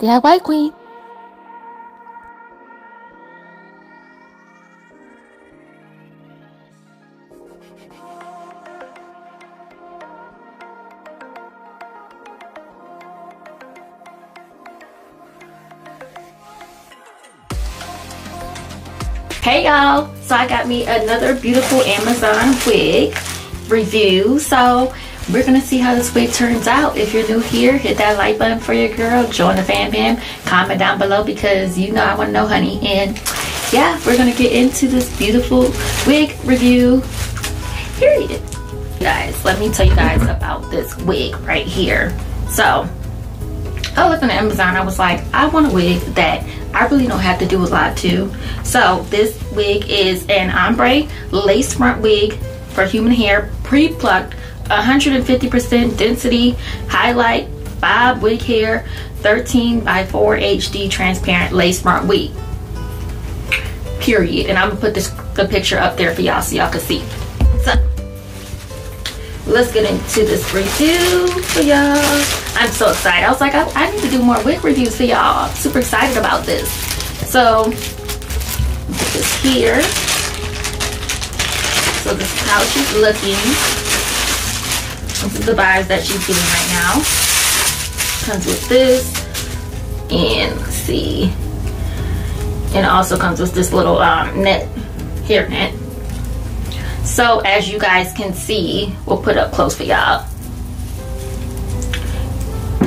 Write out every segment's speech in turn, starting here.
DIY queen. Hey y'all, so I got me another beautiful Amazon wig review. So we're gonna see how this wig turns out. If you're new here, hit that like button for your girl, join the fam, comment down below because you know I want to know, honey. And yeah, we're gonna get into this beautiful wig review, period. Guys, let me tell you guys about this wig right here. So I looked on Amazon, I was like, I want a wig that I really don't have to do a lot to. So this wig is an ombre lace front wig for human hair, pre-plucked, 150% density, highlight, bob wig hair, 13x4 HD transparent lace front wig, period. And I'm gonna put the picture up there for y'all so y'all can see. So let's get into this review for y'all. I'm so excited. I was like, I need to do more wig reviews for y'all. I'm super excited about this. So put this here. So this is how she's looking. This is the vibes that she's getting right now. Comes with this, and let's see, and it also comes with this little net, hair net. So as you guys can see, we'll put it up close for y'all.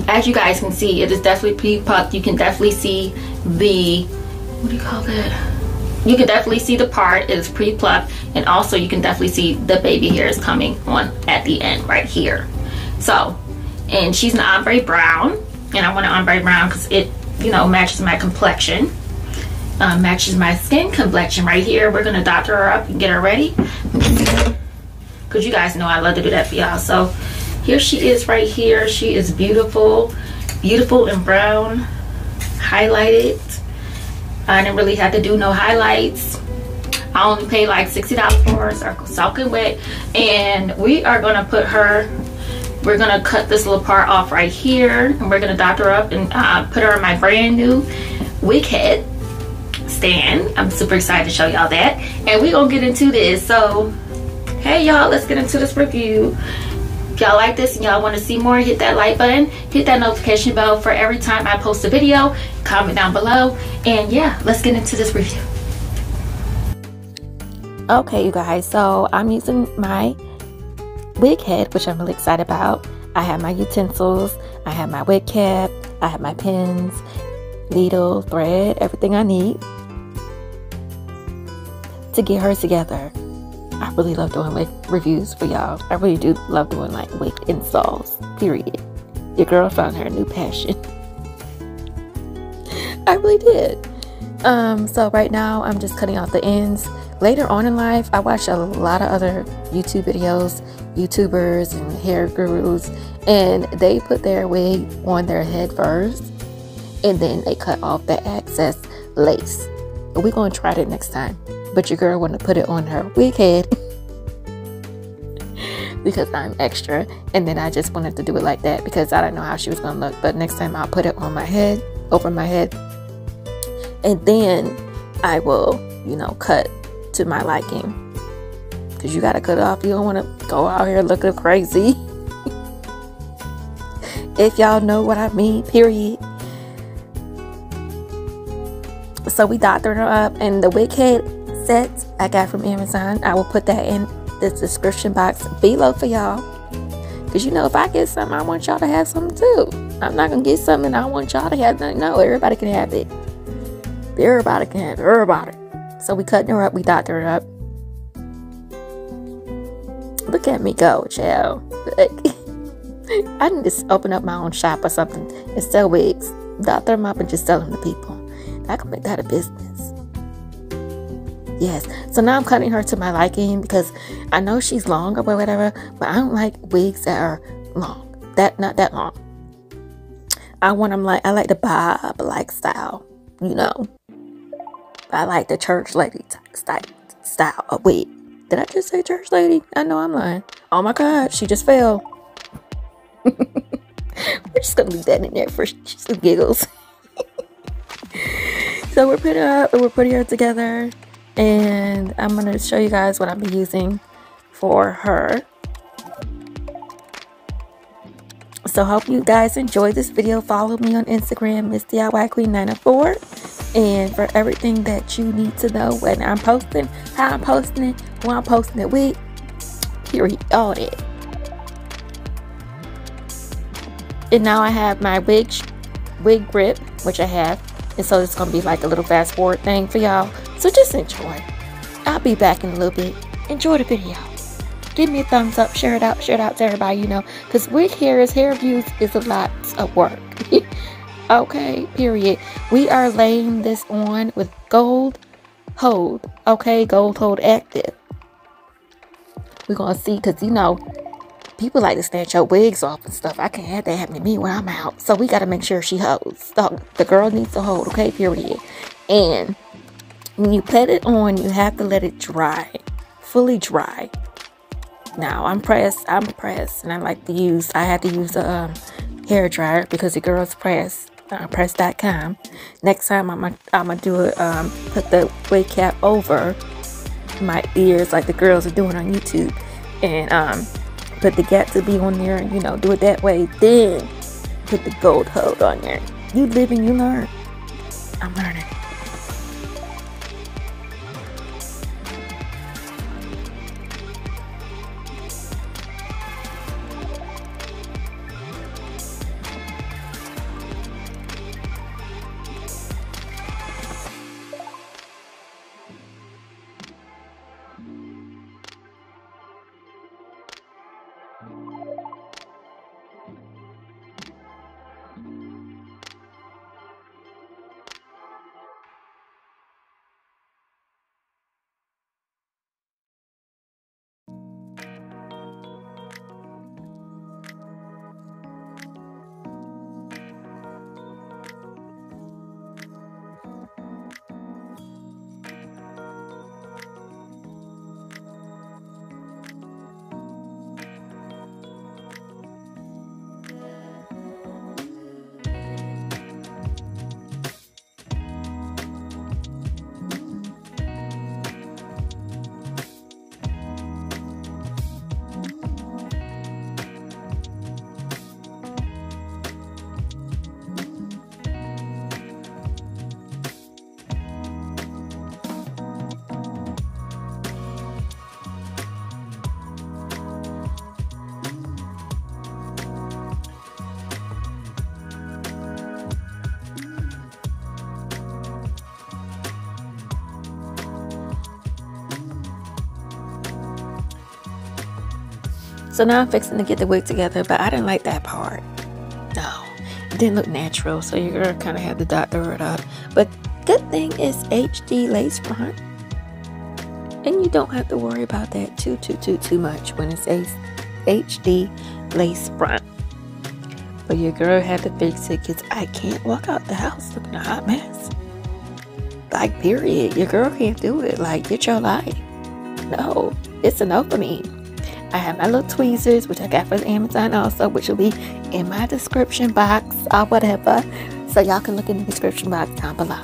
As you guys can see, it is definitely pre-puffed. You can definitely see the, what do you call that? You can definitely see the part, it is pre-plucked, and also you can definitely see the baby hairs coming on at the end right here. So, and she's an ombre brown, and I want an ombre brown because it, you know, matches my complexion, matches my skin complexion right here. We're gonna doctor her up and get her ready, because you guys know I love to do that for y'all. So here she is right here. She is beautiful, beautiful and brown, highlighted. I didn't really have to do no highlights. I only paid like $60 for her, soaking wet. And we are gonna put her, we're gonna cut this little part off right here, and we're gonna doctor her up and put her in my brand new wig head stand. I'm super excited to show y'all that. And we're gonna get into this. So hey y'all, let's get into this review. If y'all like this and y'all want to see more, hit that like button, hit that notification bell for every time I post a video, comment down below, and yeah, let's get into this review. Okay you guys, so I'm using my wig head, which I'm really excited about. I have my utensils, I have my wig cap, I have my pins, needle, thread, everything I need to get her together. I really love doing wig reviews for y'all. I really do love doing like wig installs, period. Your girl found her new passion. I really did. So right now I'm just cutting out the ends. Later on in life, I watch a lot of other YouTube videos, YouTubers and hair gurus, and they put their wig on their head first, and then they cut off the excess lace. But we're gonna try that next time. But your girl wanted to put it on her wig head because I'm extra, and then I just wanted to do it like that because I didn't know how she was gonna look. But next time I'll put it on my head, over my head, and then I will, you know, cut to my liking, because you gotta cut it off. You don't want to go out here looking crazy. If y'all know what I mean, period. So we doctored her up, and the wig head set I got from Amazon, I will put that in the description box below for y'all, because you know, if I get something, I want y'all to have something too. I'm not gonna get something I want y'all to have nothing. No, everybody can have it. Everybody can have it. Everybody. So we cutting her up, we doctored her up. Look at me go, child. I need to open up my own shop or something and sell wigs, doctor them up and just sell them to people. I can make that a business. Yes. So now I'm cutting her to my liking because I know she's long or whatever, but I don't like wigs that are long. Not that long. I want them I like the bob like style, you know. I like the church lady style of wig. Did I just say church lady? I know I'm lying. Oh my God, she just fell. We're just gonna leave that in there for some giggles. So we're putting her together, and I'm gonna show you guys what I'm using for her. So hope you guys enjoyed this video. Follow me on Instagram, Miss DIY Queen 904, and for everything that you need to know when I'm posting, how I'm posting it, who I'm posting it with, period, all that. And now I have my wig grip, which I have, and so it's gonna be like a little fast forward thing for y'all. So just enjoy. I'll be back in a little bit. Enjoy the video. Give me a thumbs up, share it out to everybody, you know, because wig hair reviews is a lot of work. Okay, period. We are laying this on with Gold Hold, okay, Gold Hold Active. We're gonna see, because you know, people like to snatch your wigs off and stuff. I can't have that happen to me when I'm out. So we got to make sure she holds. The girl needs to hold, okay, period. And when you put it on, you have to let it dry, fully dry. Now I'm pressed, and I had to use a hair dryer because the girl's press.com. Next time I'm gonna do it, put the wig cap over my ears like the girls are doing on YouTube, and put the gap to be on there, and you know, do it that way. Then put the Gold Hold on there. You live and you learn. I'm learning. So now I'm fixing to get the wig together, but I didn't like that part. No, it didn't look natural, so you're gonna kind of have to doctor it up. But good thing is HD lace front, and you don't have to worry about that too much when it's a HD lace front. But your girl had to fix it because I can't walk out the house looking a hot mess. Like, period. Your girl can't do it. Like, get your life. No, it's a no for me. I have my little tweezers, which I got from Amazon also, which will be in my description box or whatever. So y'all can look in the description box down below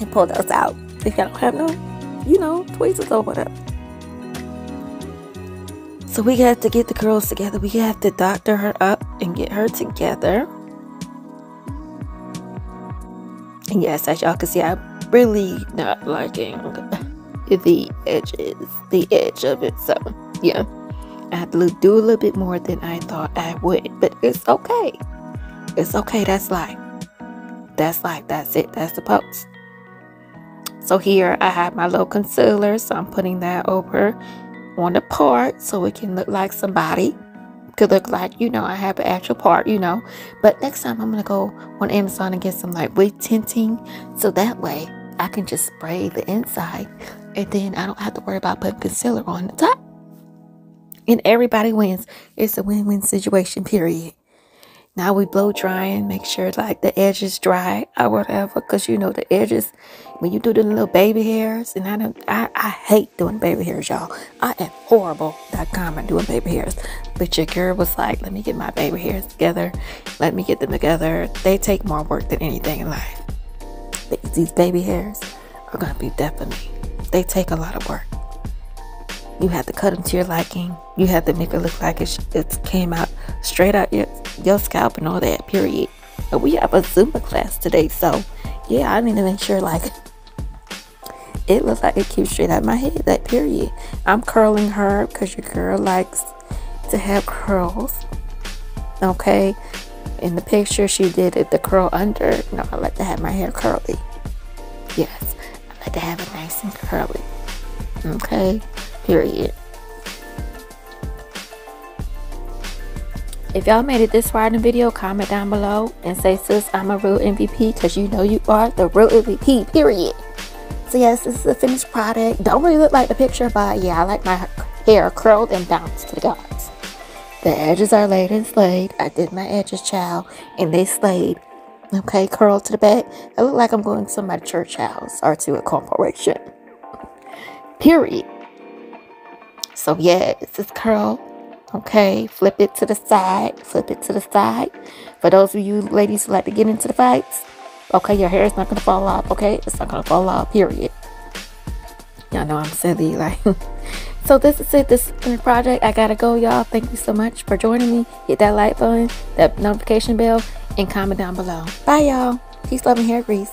and pull those out if y'all don't have no, you know, tweezers or whatever. So we got to get the girls together. We have to doctor her up and get her together. And yes, as y'all can see, I'm really not liking the edge of it. So yeah, I have to do a little bit more than I thought I would, but it's okay. It's okay. That's life. That's life. That's it. That's the post. So here I have my little concealer, so I'm putting that over on the part so it can look like somebody. Could look like, you know, I have an actual part, you know. But next time I'm gonna go on Amazon and get some like wig tinting, so that way I can just spray the inside, and then I don't have to worry about putting concealer on the top. And everybody wins. It's a win-win situation, period. Now we blow drying, make sure like the edges dry or whatever, because you know the edges, when you do the little baby hairs, and I hate doing baby hairs, y'all. I am horrible.com at doing baby hairs. But your girl was like, let me get my baby hairs together. Let me get them together. They take more work than anything in life. These baby hairs are going to be definitely, they take a lot of work. You have to cut them to your liking. You have to make it look like it came out straight out your scalp and all that, period. But we have a Zumba class today, so yeah, I need to make sure like it looks like it came straight out my head, that period. I'm curling her because your girl likes to have curls. Okay, in the picture she did it the curl under. No, I like to have my hair curly. Yes, I like to have it nice and curly. Okay, period. If y'all made it this far in the video, comment down below and say, sis, I'm a real MVP, because you know you are the real MVP, period. So yes, this is a finished product. Don't really look like the picture, but yeah, I like my hair curled and bounced to the gods. The edges are laid and slayed. I did my edges, child, and they slayed. Okay, curled to the back. I look like I'm going to my church house or to a corporation. Period. So yeah, this is curl. Okay, flip it to the side. Flip it to the side. For those of you ladies who like to get into the fights, okay, your hair is not going to fall off. Okay, it's not going to fall off, period. Y'all know I'm silly, like. So this is it. This is the project. I gotta go, y'all. Thank you so much for joining me. Hit that like button, that notification bell, and comment down below. Bye, y'all. Peace, love, and hair grease.